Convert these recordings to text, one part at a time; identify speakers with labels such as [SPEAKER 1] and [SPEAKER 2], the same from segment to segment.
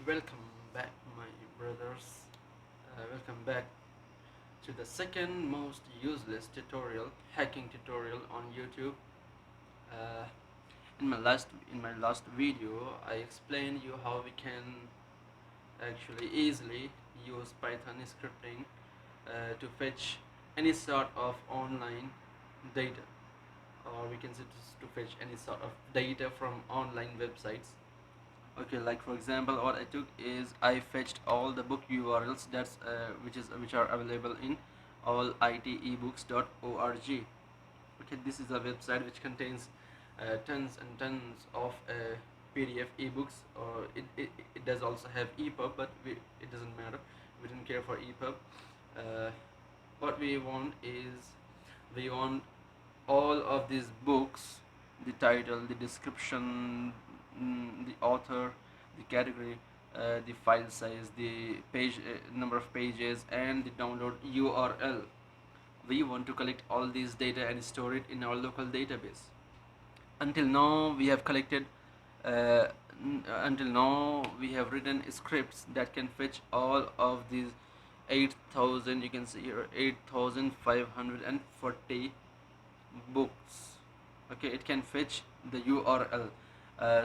[SPEAKER 1] Welcome back, my brothers. Welcome back to the second most useless tutorial, hacking tutorial on YouTube. Uh, in my last video, I explained you how we can actually easily use Python scripting to fetch any sort of online data, or we can say to fetch any sort of data from online websites. Okay, like for example, what I took is I fetched all the book URLs which are available in allitebooks.org. Okay, this is a website which contains tons and tons of PDF ebooks, or it does also have EPUB, but it doesn't matter. We don't care for EPUB. uh, what we want is we want all of these books, the title, the description, the author, the category, the file size, the page number of pages, and the download URL. We want to collect all these data and store it in our local database. Until now we have collected until now we have written scripts that can fetch all of these 8,000, you can see here, 8,540 books. Okay, it can fetch the URL.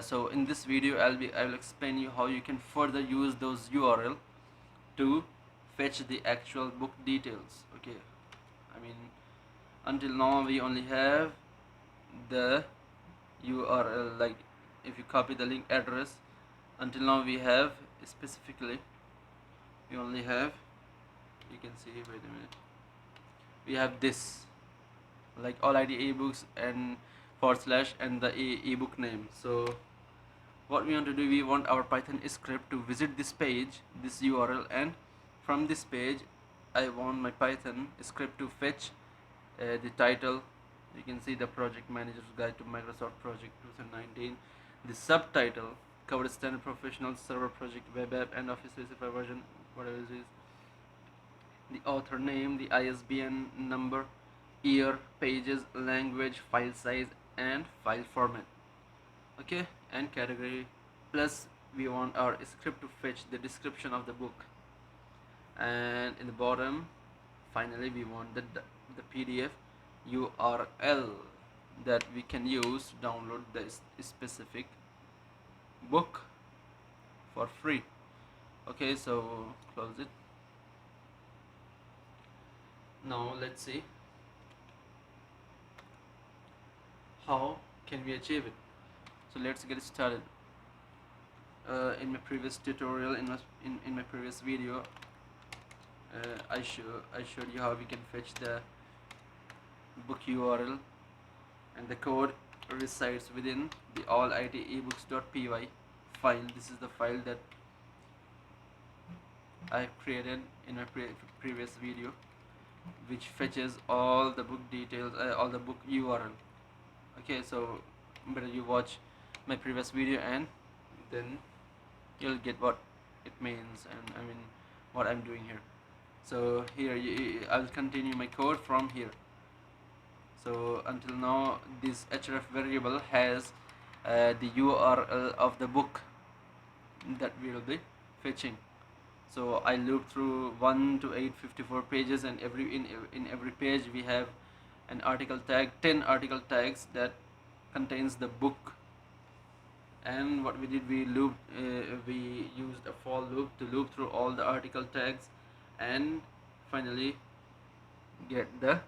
[SPEAKER 1] So in this video I will explain you how you can further use those URL to fetch the actual book details. Okay, I mean, until now we only have the URL, like if you copy the link address, until now we have specifically, we only have, you can see, wait a minute, we have this, like all ID ebooks and / and the ebook name. So what we want to do, we want our Python script to visit this page, this URL, and from this page I want my Python script to fetch the title. You can see the project manager's guide to Microsoft Project 2019, the subtitle, covered standard professional server project web app and Office 365 version, whatever it is, the author name, the ISBN number, year, pages, language, file size, and file format. Okay, and category. Plus we want our script to fetch the description of the book, and in the bottom finally we want the PDF URL that we can use to download the specific book for free. Okay, so close it. Now let's see how can we achieve it. So let's get started. In my previous tutorial, in my previous video, I showed you how we can fetch the book URL, and the code resides within the allitebooks.py file. This is the file that I created in my previous video, which fetches all the book details, all the book URL. Okay, so better you watch my previous video, and then you'll get what it means, and I mean what I'm doing here. So here I'll continue my code from here. So until now this href variable has the URL of the book that we will be fetching. So I loop through 1 to 854 pages, and in every page we have an article tag, 10 article tags that contains the book. And what we did, we used a for loop to loop through all the article tags and finally get the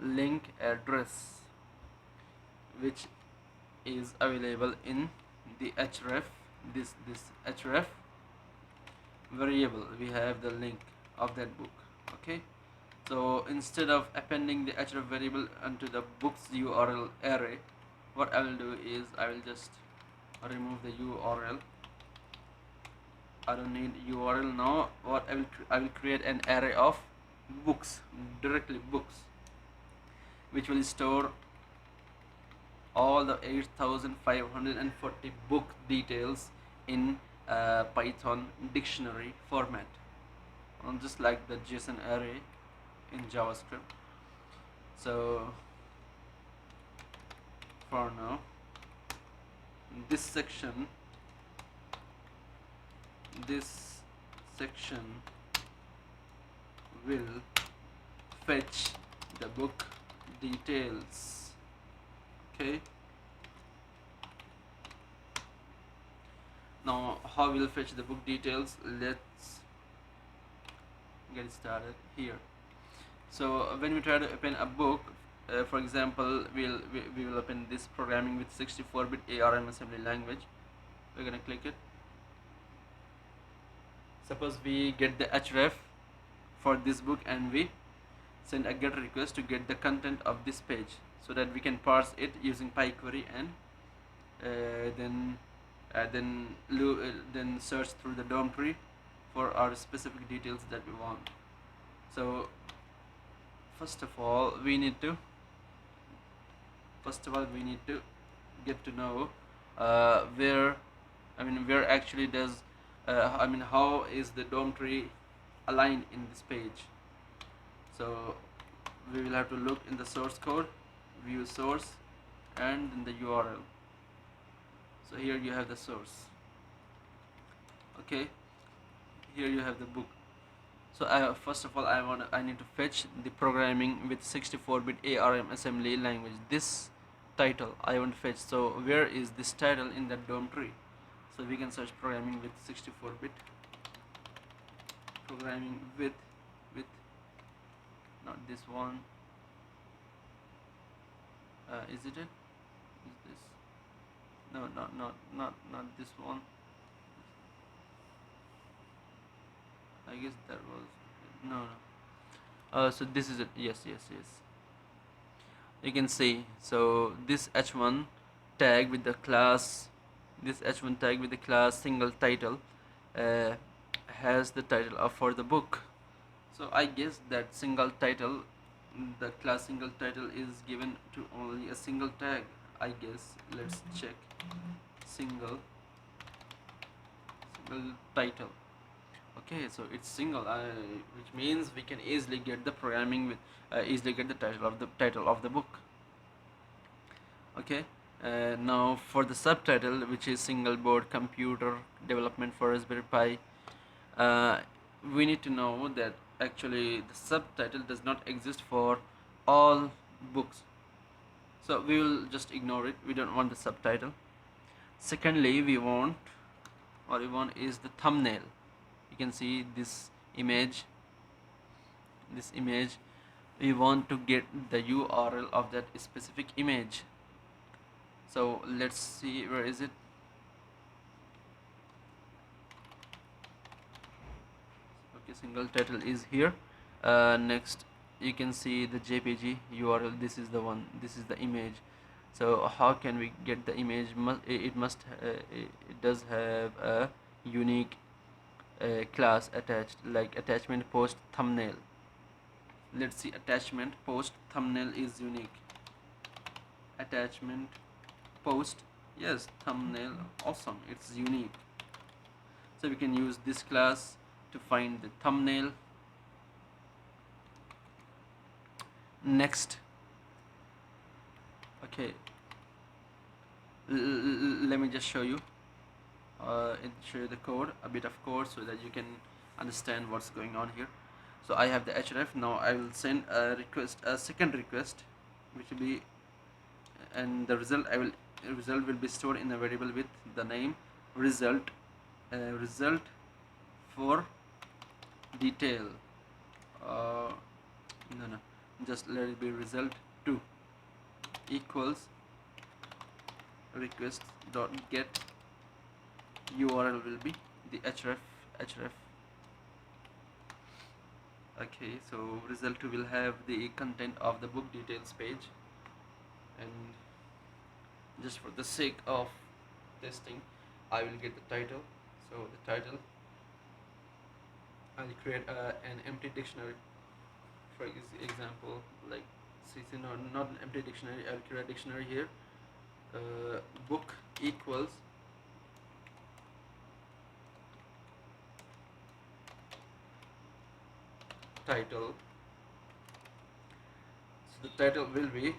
[SPEAKER 1] link address, which is available in the href, this href variable. We have the link of that book. Okay, so instead of appending the href variable onto the book's URL array, what I will do is I will just remove the URL. I don't need URL now. What I will create an array of books, directly books, which will store all the 8,540 book details in Python dictionary format, just like the JSON array in JavaScript. So for now, this section this section will fetch the book details. Okay, now how we'll fetch the book details, let's get started here. So when we try to open a book, for example, we will open this programming with 64-bit ARM assembly language. We're gonna click it. Suppose we get the href for this book and we send a get request to get the content of this page, so that we can parse it using PyQuery and then search through the DOM tree for our specific details that we want. So first of all we need to get to know where actually does how is the DOM tree aligned in this page. So we will have to look in the source code, view source, and in the URL. So here you have the source. Okay, here you have the book. So first of all I need to fetch the programming with 64-bit ARM assembly language. This title I want to fetch. So where is this title in that DOM tree? So we can search programming with 64-bit, programming with not this one. Is it? Is this? No, not this one. I guess that was no. So this is it. Yes. You can see. So this h1 tag with the class, single title has the title of for the book. So I guess that single title, the class single title is given to only a single tag, I guess. Let's check. Single title. Okay, so it's single, which means we can easily get the programming with easily get the title of the book. Okay, now for the subtitle, which is single board computer development for Raspberry Pi, we need to know that actually the subtitle does not exist for all books, so we will just ignore it. We don't want the subtitle. Secondly, what we want is the thumbnail. You can see this image. We want to get the URL of that specific image. So let's see, where is it? Okay, single title is here. Next you can see the JPG URL. This is the one, this is the image. So how can we get the image? It does have a unique class attached, like attachment post thumbnail. Let's see, attachment post thumbnail is unique. Attachment post, yes, thumbnail, awesome, it's unique. So we can use this class to find the thumbnail. Next, okay, let me just show you the code, a bit of code, so that you can understand what's going on here. So I have the href. Now I will send a second request, which will be, and the result will be stored in a variable with the name result for detail. No, just let it be result2 equals request dot get URL will be the href. Okay, so result2 will have the content of the book details page, and just for the sake of testing I will get the title. So the title, I'll create an empty dictionary, for example, like CC, no, not an empty dictionary. I'll create a dictionary here. Book equals title. So the title will be,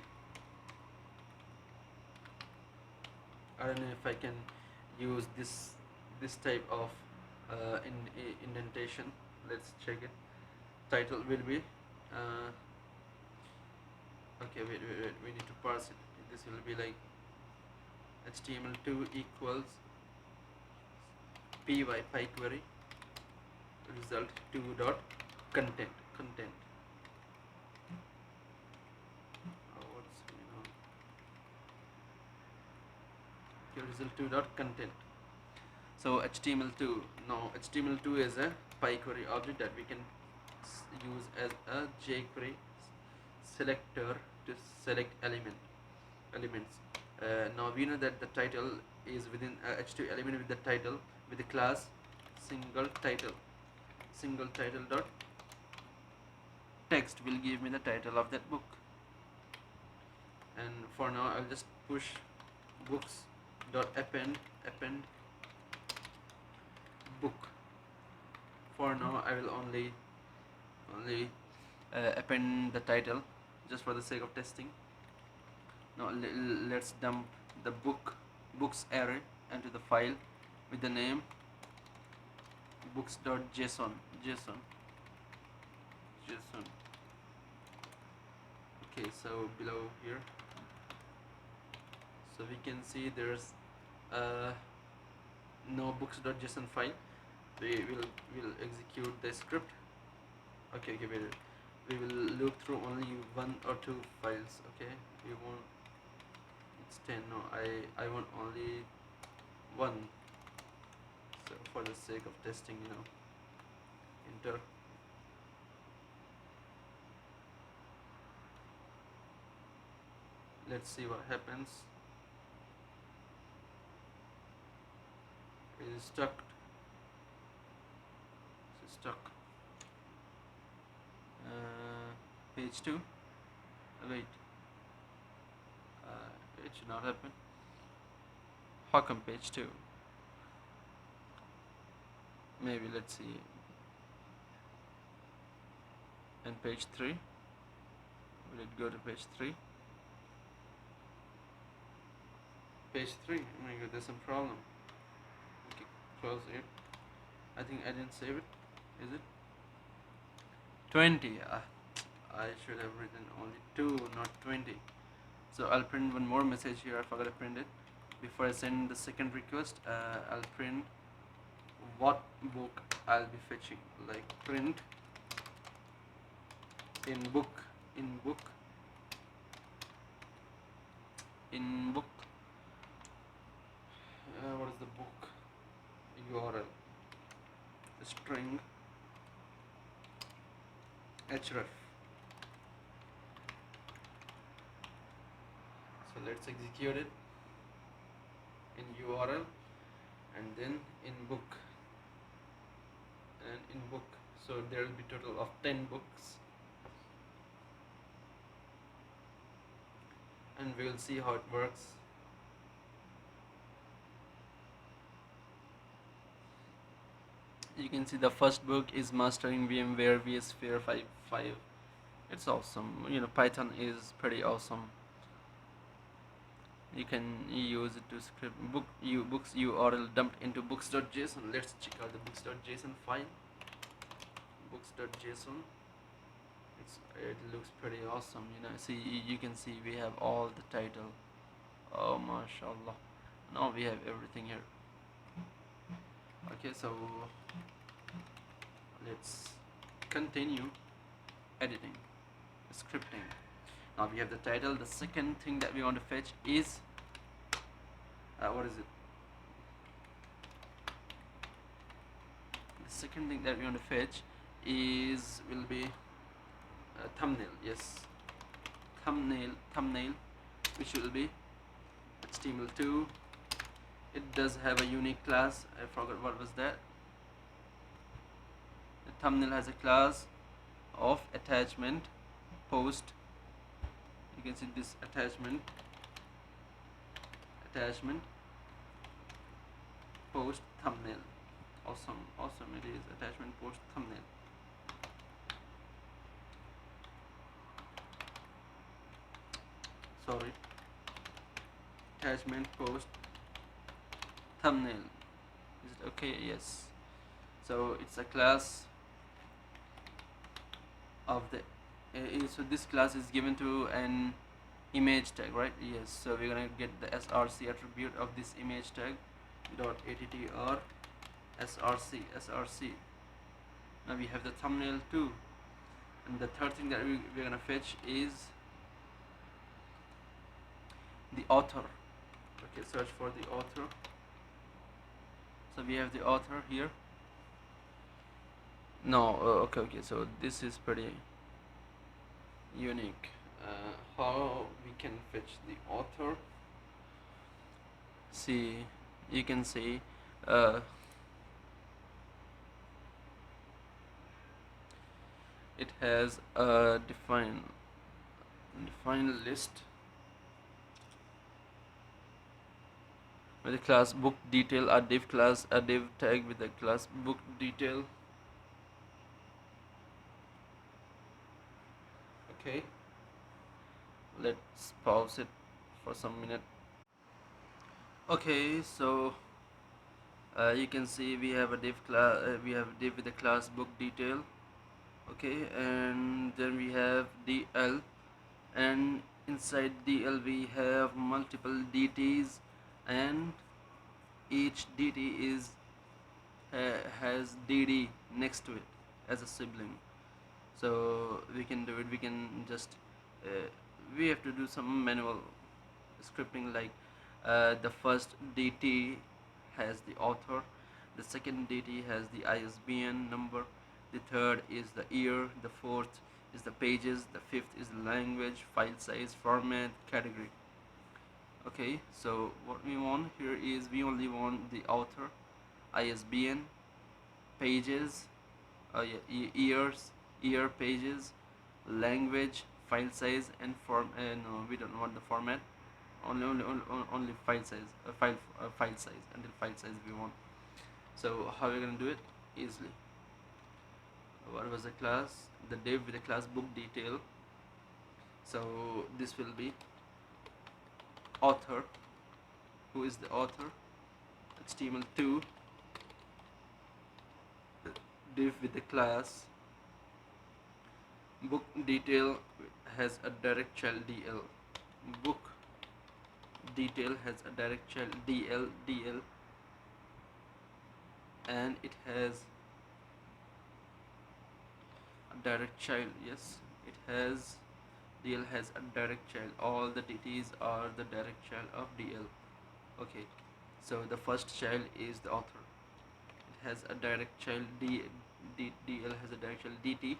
[SPEAKER 1] I don't know if I can use this type of indentation. Let's check it. Title will be okay, wait, we need to parse it. This will be like html2 equals py query result 2 dot content. What's going on? Okay, result 2 dot content. So html2, now html2 is a query object that we can use as a jQuery selector to select elements. Now we know that the title is within h2 element with the title with the class single title dot text will give me the title of that book. And for now I'll just push books dot append book. For now I will only append the title just for the sake of testing. Now let's dump the books array into the file with the name books.json. Okay, so below here, so we can see there's no books.json file. We will execute the script. Okay, we will look through only 1 or 2 files. Okay, we won't, it's 10. No, I want only 1. So for the sake of testing, enter. Let's see what happens. It is stuck. It's stuck. Page 2. Wait. It should not happen. How come page 2? Maybe let's see. And page 3. Will it go to page 3? Page 3. Oh my god, there's some problem. Okay, close it. I think I didn't save it. Is it? 20. I should have written only 2, not 20. So I'll print one more message here. I forgot to print it. Before I send the second request, I'll print what book I'll be fetching. Like print in book. What is the book URL? String href. So let's execute it in URL and then in book and in book. So there will be total of 10 books, and we will see how it works. You can see the first book is Mastering VMware vSphere 5. It's awesome. Python is pretty awesome. You can use it to script books URL dumped into books.json. Let's check out the books.json file. Books.json. It looks pretty awesome. See, you can see we have all the title. Oh, mashallah. Now we have everything here. Okay, so let's continue editing, scripting. Now we have the title. The second thing that we want to fetch is what is it? The second thing that we want to fetch will be thumbnail. Yes, thumbnail, which will be HTML2. It does have a unique class. I forgot what was that. The thumbnail has a class of attachment post. You can see this attachment post thumbnail. Awesome it is. Attachment post thumbnail. Sorry, attachment post thumbnail. Is it okay? Yes. So it's a class of the so this class is given to an image tag, right? Yes, so we're gonna get the src attribute of this image tag dot attr src. Now we have the thumbnail too, and the third thing that we're gonna fetch is the author. Okay, search for the author. So we have the author here. No, okay, so this is pretty unique. How we can fetch the author? See, you can see it has a define list with the class book detail, a div class, a div tag with the class book detail. Okay, let's pause it for some minute. Okay, so you can see we have a div class, we have a div with the class book detail. Okay, and then we have dl, and inside dl we have multiple dts, and each dt is has dd next to it as a sibling. So we can do it, we can just we have to do some manual scripting, like the first dt has the author, the second dt has the ISBN number, the third is the year, the fourth is the pages, the fifth is the language, file size, format, category. Okay, so what we want here is we only want the author, ISBN, pages, years, year, pages, language, file size, and form. No, we don't want the format. Only file size. File size, until file size we want. So how we're gonna do it? Easily. What was the class? The div with the class book detail. So this will be author. Who is the author? HTML2 div with the class book detail has a direct child DL. Book detail has a direct child DL, and it has a direct child. Yes, it has DL has a direct child. All the DTs are the direct child of DL. Okay, so the first child is the author. It has a direct child DL has a direct child DT.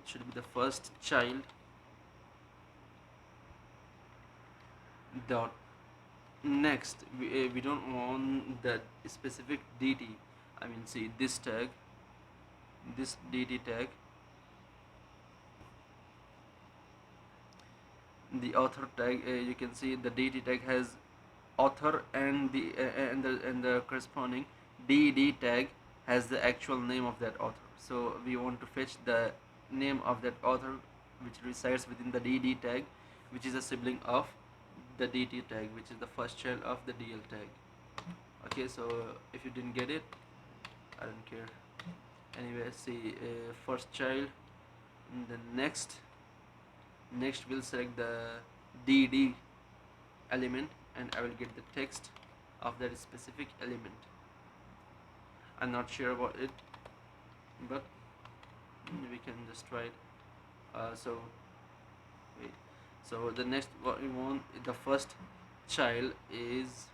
[SPEAKER 1] It should be the first child dot. Next, we don't want that specific dt. I mean, see this tag, this dt tag, the author tag. You can see the dt tag has author, and the corresponding dd tag has the actual name of that author. So we want to fetch the name of that author, which resides within the dd tag, which is a sibling of the dt tag, which is the first child of the dl tag. Okay, so if you didn't get it, I don't care. Anyway, see, first child, and then next we'll select the dd element, and I will get the text of that specific element. I'm not sure about it, but we can just try it. So wait, so the next, what we want, the first child is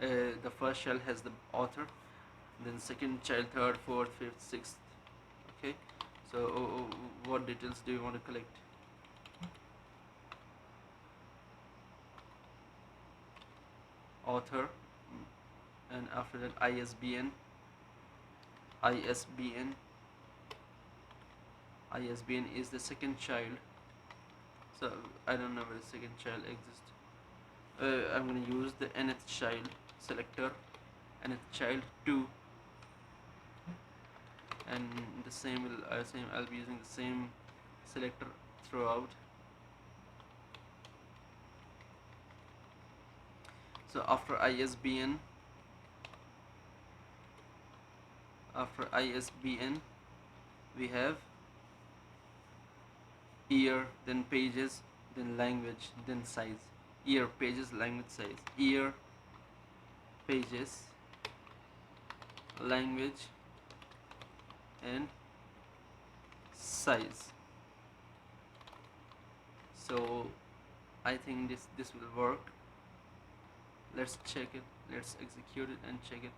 [SPEAKER 1] the first child has the author, then second child, third, fourth, fifth, sixth. Okay, so what details do you want to collect? Author, and after that ISBN. ISBN is the second child, so I don't know where the second child exists. I'm going to use the nth child selector, nth child 2, and the same I'll be using the same selector throughout. So after ISBN, After ISBN we have year, then pages, then language, then size. Year, pages, language, size. Year, pages, language, and size. So I think this will work. Let's check it. Let's execute it and check it.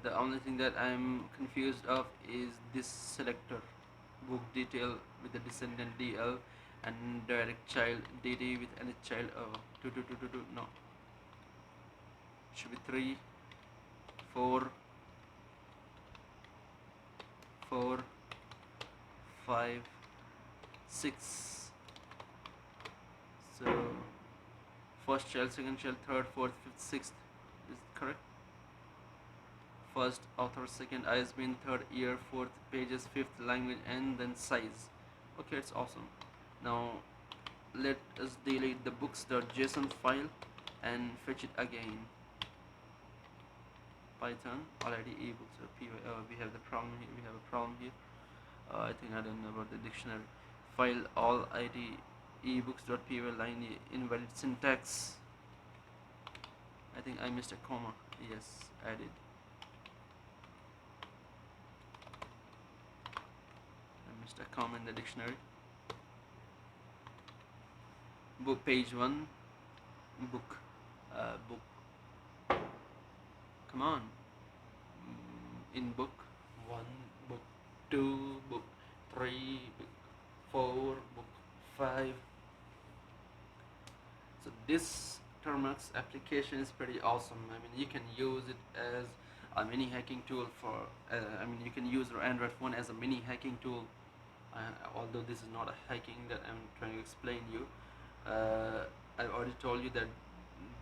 [SPEAKER 1] The only thing that I'm confused of is this selector, book detail with the descendant DL and direct child DD with any child. Oh, two. No, should be 3, 4, 4, 5, 6. So first child, second child, third, fourth, fifth, sixth. Is it correct? First author, second ISBN, third year, fourth pages, fifth language, and then size. Okay, it's awesome. Now let us delete the books.json file and fetch it again. Python already ebooks or py. We have the problem here. We have a problem here. I think I don't know about the dictionary. File all id ebooks.py line invalid syntax. I think I missed a comma. Yes, I did. I missed a comma in the dictionary. Book page 1. Book. Book. Come on. In book 1, book 2, book 3, book 4, book 5. So this Termux application is pretty awesome. I mean, you can use it as a mini hacking tool for. You can use your Android phone as a mini hacking tool. Although this is not a hacking that I'm trying to explain you. I've already told you that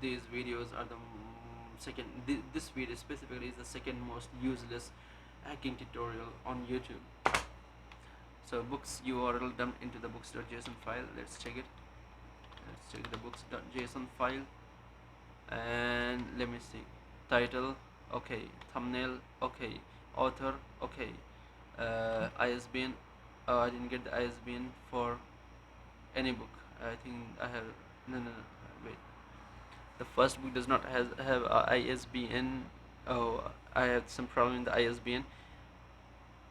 [SPEAKER 1] these videos are the second. This video specifically is the second most useless hacking tutorial on YouTube. So books URL dumped into the books.json file. Let's check it. Let's check the books.json file, and let me see. Title, okay. Thumbnail, okay. Author, okay. ISBN, I didn't get the ISBN for any book. I think I have no, wait. The first book does not have ISBN. Oh, I have some problem in the ISBN.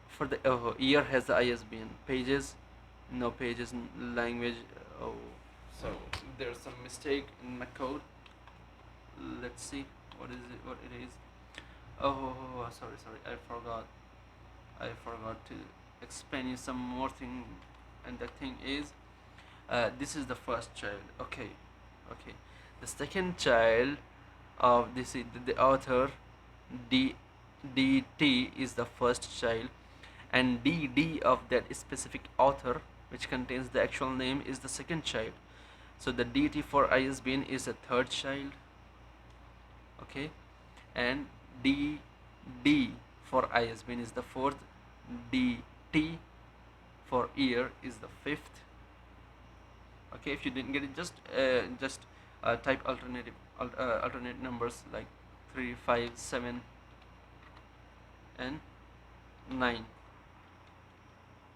[SPEAKER 1] For the year has the ISBN. Pages, no pages. Language, oh, so there's some mistake in my code. Let's see what it is. Oh, sorry, I forgot to explain you some more thing. And the thing is, this is the first child. Okay. The second child of this is the author. DT is the first child, and DD of that specific author, which contains the actual name, is the second child. So the DT for ISBN is the third child. Okay, and DD for ISBN is the fourth. DT for year is the fifth. Okay, if you didn't get it, just type alternate numbers like 3, 5, 7, and 9,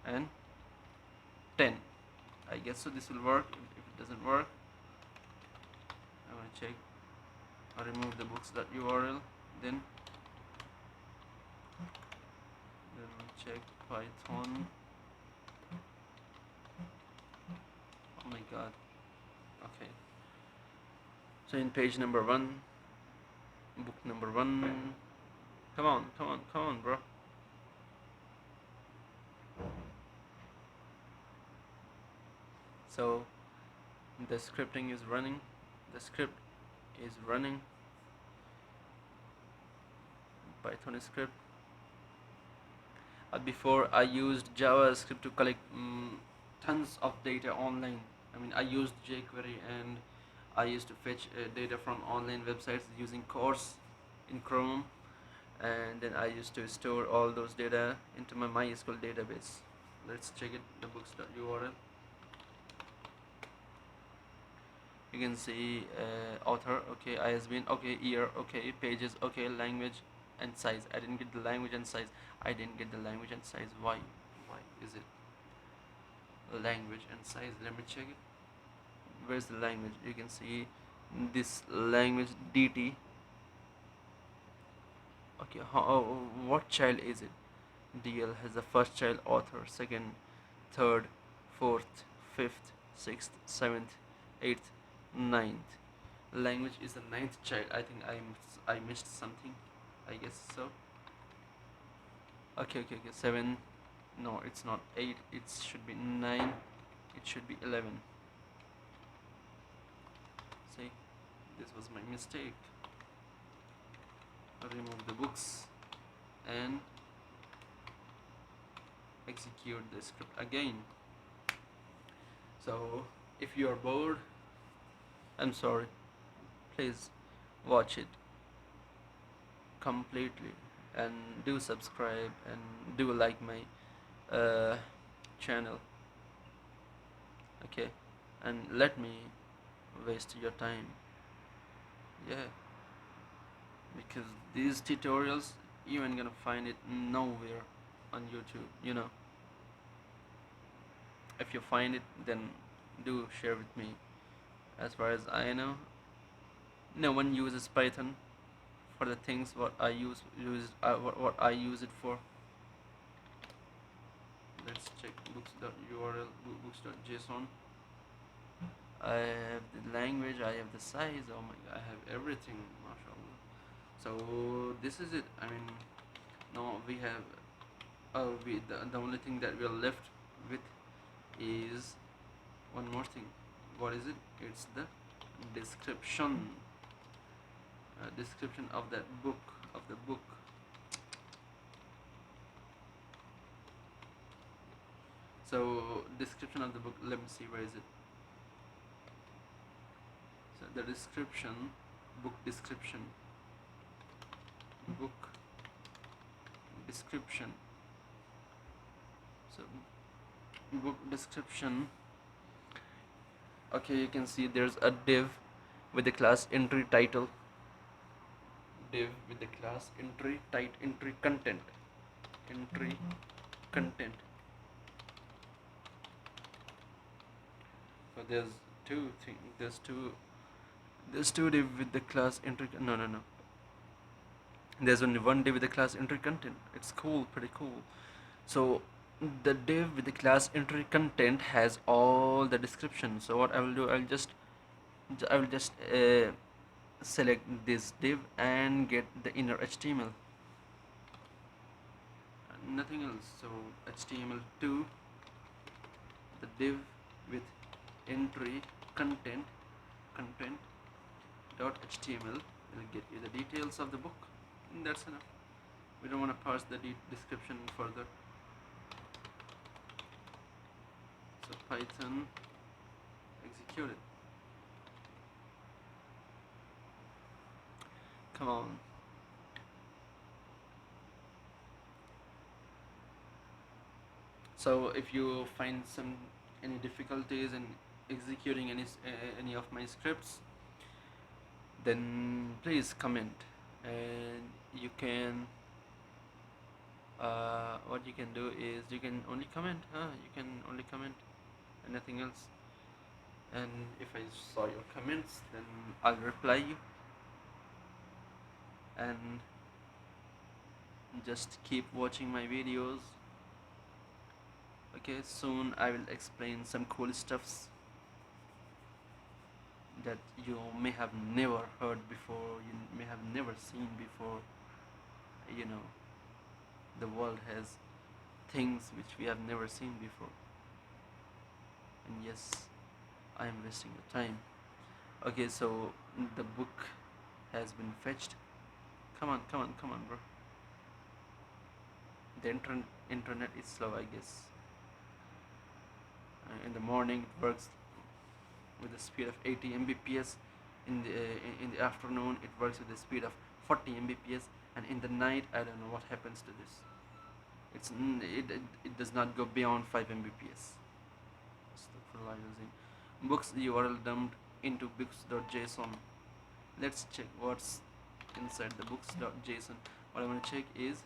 [SPEAKER 1] and 10. I guess so this will work. If it doesn't work, I'm gonna check. I'll remove the books.url, then check Python. Oh my god. Okay, so in page number 1, book number 1. Come on, bro. So the scripting is running. The script is running. Python script. Before I used JavaScript to collect tons of data online. I used jQuery, and I used to fetch data from online websites using course in Chrome, and then I used to store all those data into my MySQL database. Let's check it. The books.url. You can see author, okay. ISBN, okay. Year, okay. Pages, okay. Language, and size. I didn't get the language and size. I didn't get the language and size. Why is it language and size? Let me check it. Where's the language? You can see this language DT. Okay, what child is it? DL has the first child author, second, third, fourth, fifth, sixth, seventh, eighth, ninth. Language is the ninth child. I think I missed something. I guess so. Okay. Seven. No, it's not eight. It should be nine. It should be 11. See, this was my mistake. I'll remove the books and execute the script again. So if you are bored, I'm sorry, please watch it completely and do subscribe and do like my channel, okay, and let me waste your time. Yeah, because these tutorials you ain't gonna find it nowhere on YouTube, you know. If you find it, then do share with me. As far as I know, no one uses Python for the things what I what I use it for. Let's check books.url, books.json. I have the language, I have the size, oh my god, I have everything, mashallah. So this is it. I mean, now we have the only thing that we are left with is one more thing. What is it? It's the description. Description of that book, of the book. So description of the book, let me see, where is it? So the description, book description, book description. So book description. Okay, you can see there's a div with the class entry title, div with the class entry entry content, entry content. So there's two things. There's two div with the class entry. No. There's only one div with the class entry content. It's cool, pretty cool. So the div with the class entry content has all the description. So what I will do, I will just select this div and get the inner HTML. Nothing else. So HTML2, the div with entry content dot HTML will get you the details of the book. And that's enough. We don't want to parse the description further. So Python, execute it. Come on. So if you find any difficulties in executing any of my scripts, then please comment, and you can what you can do is you can only comment, you can only comment and nothing else. And if I saw your comments, then I'll reply you, and just keep watching my videos. Okay, soon I will explain some cool stuffs that you may have never heard before, you may have never seen before. You know, the world has things which we have never seen before. And yes, I am wasting your time. Okay, so the book has been fetched. Come on, bro. The internet is slow, I guess. In the morning it works with the speed of 80 Mbps. In the afternoon it works with the speed of 40 Mbps, and in the night I don't know what happens to this. It does not go beyond 5 Mbps. Books URL dumped into books.json. Let's check what's inside the books.json. What I want to check is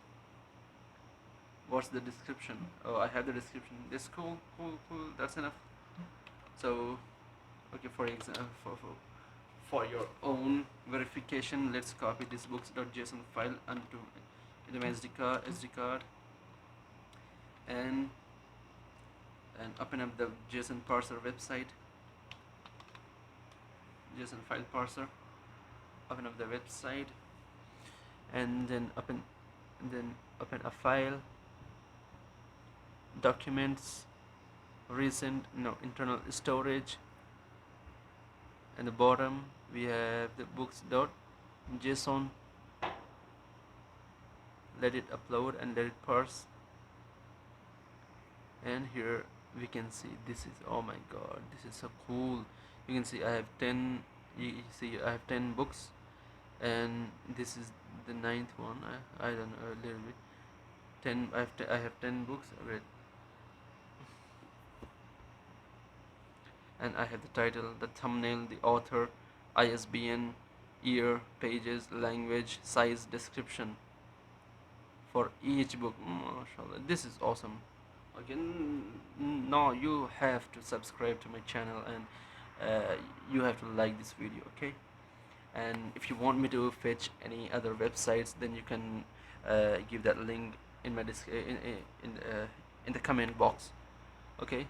[SPEAKER 1] what's the description. Oh, I have the description. This cool, that's enough. So okay, for example, for your own verification, let's copy this books.json file onto the SD card and open up the JSON parser website, JSON file parser. Open up the website and then open a file, documents, recent, no, internal storage, and the bottom we have the books.json. Let it upload and let it parse, and here we can see this is, oh my god, this is so cool. You can see I have 10, you see I have 10 books, and this is the ninth one. I don't know, a little bit 10. I have 10 books read, and I have the title, the thumbnail, the author, ISBN, year, pages, language, size, description for each book. MashaAllah, this is awesome. Again, now you have to subscribe to my channel, and you have to like this video, okay? And if you want me to fetch any other websites, then you can give that link in my in the comment box, okay?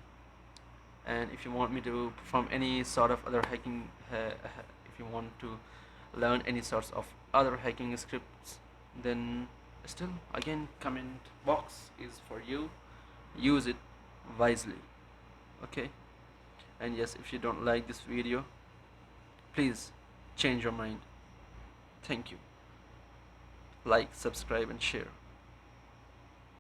[SPEAKER 1] And if you want me to perform any sort of other hacking, if you want to learn any sorts of other hacking scripts, then still again, comment box is for you. Use it wisely, okay? And yes, if you don't like this video, please change your mind. Thank you. Like, subscribe and share.